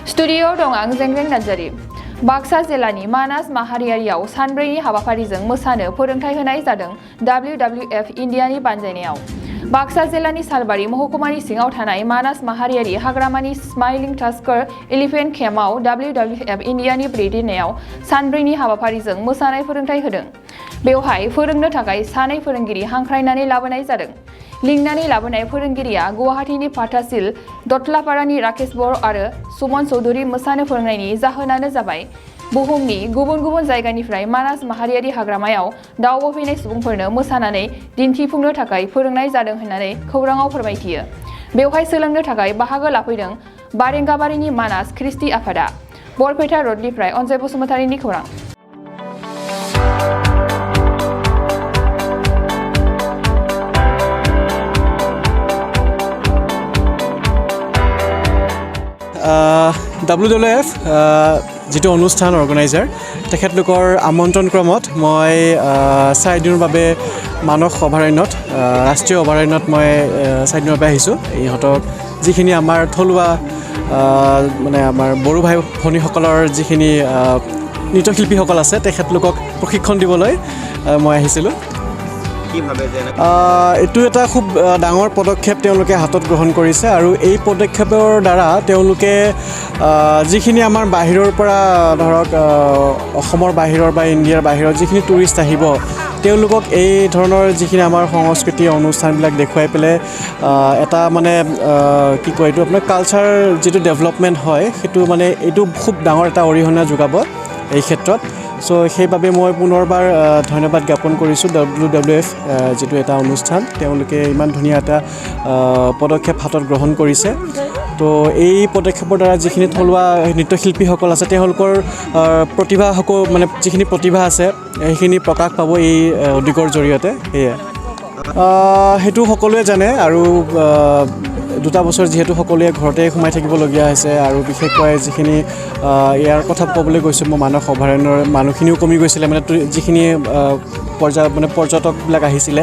स्टुडिय'आव दं आं जेंग्रें नार्जारी। बाक्सा जिल्लानि मानास माहारियारियाव सानब्रैनि हाबाफारिजों मोसानो फोरोंथाय होनाय जादों WWF इन्डियानि बानजायनायाव। बाक्सा जिल्लानि सालबारि महकुमानि सिङाव थानाय मानास माहारियारि हाग्रामानि स्माइलिं टास्कर एलिफेन्ट केम्पआव WWF इन्डियानि दैदेननायाव सानब्रैनि हाबाफारिजों मोसानाय फोरोंथाय होदों। बेवहाय फोरोंनो थाखाय 2 फोरोंगिरि हांख्रायनानै लाबोनाय जादों। लिंनानै लाबोनाय फोरोंगिरिया गुवाहाटीनि फाथासिल दतलापारानि राकेश बर आरो सुमन चौधुरी मोसानो फोरोंनायनि जाहोनानो जाबाय बुहुमनि गुबुन गुबुन जायगानिफ्राय मानास माहारियारि हाग्रामायाव दावबायफैनाय सुबुंफोरनो मोसानानै दिन्थिफुंनो थाखाय फोरोंनाय जादों होननानै खौराङाव फोरमायथियो। बेवहाय सोलोंनो थाखाय बाहागो लाफैदों बारेंगाबारिनि मानास ख्रिस्टि आफादा। बरपेटा रडनिफ्राय अनजय बसुमतारीनि खौरां। WWF যিটো অনুষ্ঠান অৰ্গেনাইজাৰ তেখেতলোকৰ আমন্ত্ৰণ ক্ৰমত মই 4 দিনৰ বাবে মানস অভয়াৰণ্যত ৰাষ্ট্ৰীয় অভয়াৰণ্যত মই 4 দিনৰ বাবে আহিছোঁ। ইহঁতক যিখিনি আমাৰ থলুৱা মানে আমাৰ বড়ো ভাই ভনীসকলৰ যিখিনি নৃত্যশিল্পীসকল আছে তেখেতলোকক প্ৰশিক্ষণ দিবলৈ মই আহিছিলোঁ। এইটো এটা খুব ডাঙৰ পদক্ষেপ তেওঁলোকে হাতত গ্ৰহণ কৰিছে আৰু এই পদক্ষেপৰ দ্বাৰা তেওঁলোকে যিখিনি আমাৰ বাহিৰৰ পৰা ধৰক অসমৰ বাহিৰৰ বা ইণ্ডিয়াৰ বাহিৰৰ যিখিনি টুৰিষ্ট আহিব তেওঁলোকক এই ধৰণৰ যিখিনি আমাৰ সংস্কৃতি অনুষ্ঠানবিলাক দেখুৱাই পেলাই এটা মানে কি কয় এইটো আপোনাৰ কালচাৰ যিটো ডেভেলপমেণ্ট হয় সেইটো মানে এইটো খুব ডাঙৰ এটা অৰিহণা যোগাব এই ক্ষেত্ৰত। চ' সেইবাবে মই পুনৰবাৰ ধন্যবাদ জ্ঞাপন কৰিছোঁ WWF যিটো এটা অনুষ্ঠান তেওঁলোকে ইমান ধুনীয়া এটা পদক্ষেপ হাতত গ্ৰহণ কৰিছে। তো এই পদক্ষেপৰ দ্বাৰা যিখিনি থলুৱা নৃত্যশিল্পীসকল আছে তেওঁলোকৰ মানে যিখিনি প্ৰতিভা আছে সেইখিনি প্ৰকাশ পাব এই উদ্যোগৰ জৰিয়তে। সেয়াই সেইটো সকলোৱে জানে আৰু 2 বছৰ যিহেতু সকলোৱে ঘৰতে সোমাই থাকিবলগীয়া হৈছে আৰু বিশেষকৈ যিখিনি ইয়াৰ কথা ক'বলৈ গৈছোঁ মই মানস অভয়াৰণ্যৰ মানুহখিনিও কমি গৈছিলে মানে যিখিনি পৰ্যটকবিলাক আহিছিলে।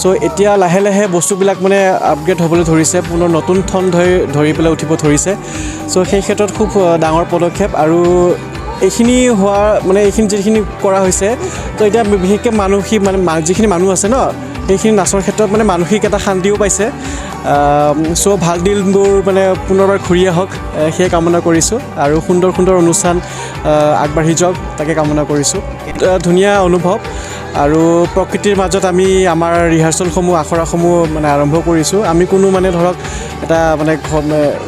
চ' এতিয়া লাহে লাহে বস্তুবিলাক মানে আপগ্ৰেড হ'বলৈ ধৰিছে, পুনৰ নতুন ঠন ধৰি পেলাই উঠিব ধৰিছে। চ' সেই ক্ষেত্ৰত খুব ডাঙৰ পদক্ষেপ আৰু এইখিনি হোৱাৰ মানে এইখিনি যিখিনি কৰা হৈছে তো এতিয়া বিশেষকৈ যিখিনি মানুহ আছে ন সেইখিনি নাচৰ ক্ষেত্ৰত মানে মানসিক এটা শান্তিও পাইছে। চ' ভাল দিনবোৰ মানে পুনৰবাৰ ঘূৰি আহক সেয়ে কামনা কৰিছোঁ আৰু সুন্দৰ সুন্দৰ অনুষ্ঠান আগবাঢ়ি যাওক তাকে কামনা কৰিছোঁ। ধুনীয়া অনুভৱ আৰু প্ৰকৃতিৰ মাজত আমি আমাৰ ৰিহাৰ্চেলসমূহ আখৰাসমূহ মানে আৰম্ভ কৰিছোঁ। আমি কোনো মানে ধৰক এটা মানে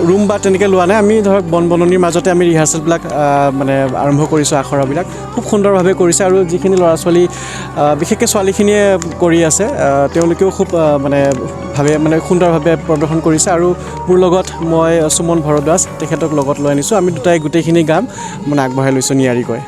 ৰুম বা তেনেকৈ লোৱা নাই, আমি ধৰক বননিৰ মাজতে আমি ৰিহাৰ্চেলবিলাক মানে আৰম্ভ কৰিছোঁ। আখৰাবিলাক খুব সুন্দৰভাৱে কৰিছে আৰু যিখিনি ল'ৰা ছোৱালী বিশেষকৈ ছোৱালীখিনিয়ে কৰি আছে তেওঁলোকেও খুব মানে সুন্দৰভাৱে প্ৰদৰ্শন কৰিছে আৰু মোৰ লগত মই সুমন ভৰদ্বাজ তেখেতক লগত লৈ আনিছোঁ। আমি গোটেইখিনি গাম মানে আগবঢ়াই লৈছোঁ নিয়াৰিকৈ।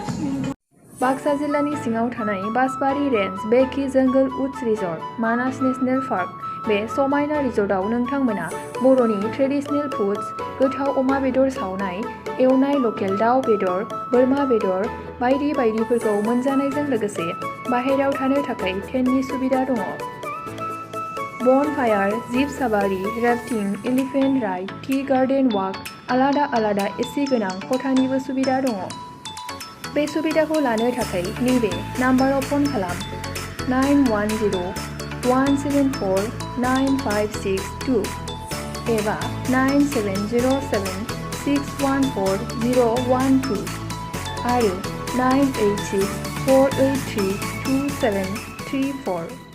बाक्सा जिल्लानि सिङाव थानाय बासबारि रेन्ज बेकि जंगल उड्स रिजर्ट मानास नेशनेल पार्क बे समायना रिजर्टआव नोंथांमोना बर'नि ट्रेडिशनेल फुड्स गोथाव अमा बेदर सावनाय एवनाय लकेल दाउ बेदर बोरमा बेदर बायदि बायदिफोरखौ मोनजानायजों लोगोसे बाहेरायाव थानो थाखाय टेन्टनि सुबिदा दङ। Bonfire, jeep safari, rafting, elephant ride, tea garden walk आलादा आलादा एसि गोनां खथानिबो सुबिदा दङ। बे सुबिदाखौ लानो थाखाय नैबे नाम्बाराव फन खालाम 9101749562 एबा 9707614012 आरो 98648327734।